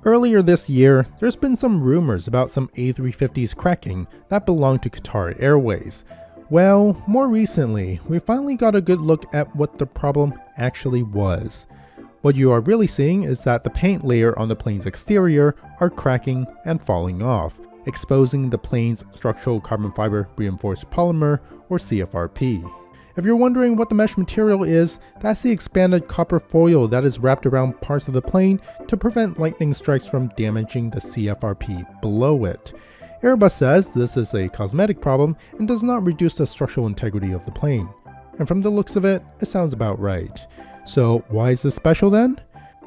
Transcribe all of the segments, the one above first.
Earlier this year, there's been some rumors about some A350s cracking that belong to Qatar Airways. Well, more recently, we finally got a good look at what the problem actually was. What you are really seeing is that the paint layer on the plane's exterior are cracking and falling off, exposing the plane's structural carbon fiber reinforced polymer, or CFRP. If you're wondering what the mesh material is, that's the expanded copper foil that is wrapped around parts of the plane to prevent lightning strikes from damaging the CFRP below it. Airbus says this is a cosmetic problem and does not reduce the structural integrity of the plane. And from the looks of it, it sounds about right. So why is this special then?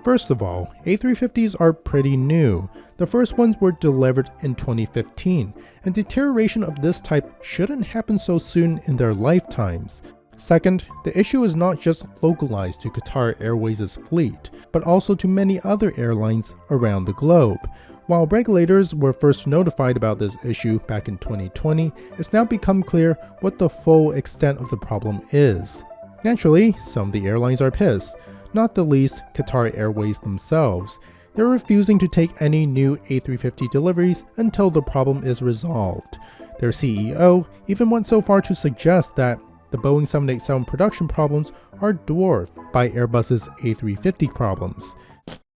First of all, A350s are pretty new. The first ones were delivered in 2015, and deterioration of this type shouldn't happen so soon in their lifetimes. Second, the issue is not just localized to Qatar Airways' fleet, but also to many other airlines around the globe. While regulators were first notified about this issue back in 2020, it's now become clear what the full extent of the problem is. Naturally, some of the airlines are pissed, not the least Qatar Airways themselves. They're refusing to take any new A350 deliveries until the problem is resolved. Their CEO even went so far to suggest that the Boeing 787 production problems are dwarfed by Airbus's A350 problems.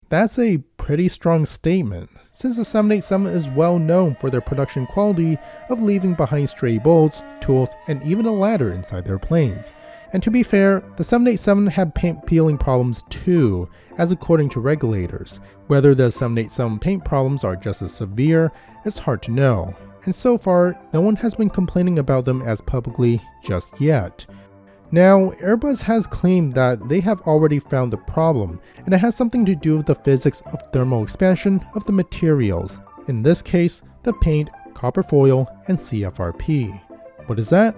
That's a pretty strong statement, since the 787 is well known for their production quality of leaving behind stray bolts, tools, and even a ladder inside their planes. And to be fair, the 787 had paint peeling problems too, as according to regulators. Whether the 787 paint problems are just as severe, it's hard to know. And so far, no one has been complaining about them as publicly just yet. Now, Airbus has claimed that they have already found the problem, and it has something to do with the physics of thermal expansion of the materials. In this case, the paint, copper foil, and CFRP. What is that?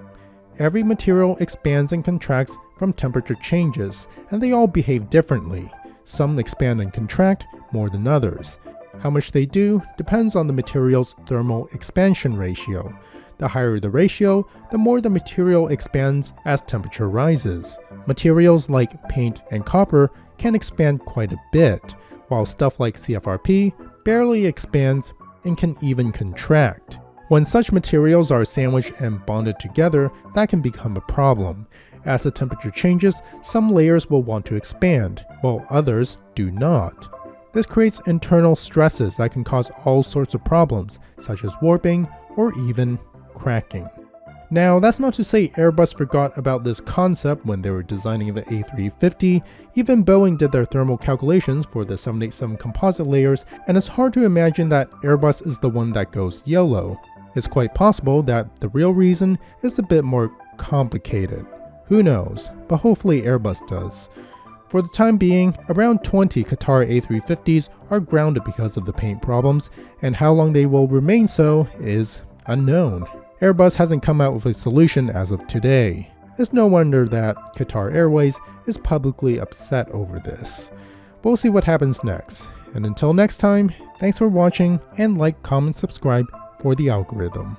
Every material expands and contracts from temperature changes, and they all behave differently. Some expand and contract more than others. How much they do depends on the material's thermal expansion ratio. The higher the ratio, the more the material expands as temperature rises. Materials like paint and copper can expand quite a bit, while stuff like CFRP barely expands and can even contract. When such materials are sandwiched and bonded together, that can become a problem. As the temperature changes, some layers will want to expand, while others do not. This creates internal stresses that can cause all sorts of problems, such as warping or even cracking. Now, that's not to say Airbus forgot about this concept when they were designing the A350. Even Boeing did their thermal calculations for the 787 composite layers, and it's hard to imagine that Airbus is the one that goes YOLO. It's quite possible that the real reason is a bit more complicated. Who knows, but hopefully Airbus does. For the time being, around 20 Qatar A350s are grounded because of the paint problems, and how long they will remain so is unknown. Airbus hasn't come out with a solution as of today. It's no wonder that Qatar Airways is publicly upset over this. We'll see what happens next, and until next time, thanks for watching, and like, comment, subscribe for the algorithm.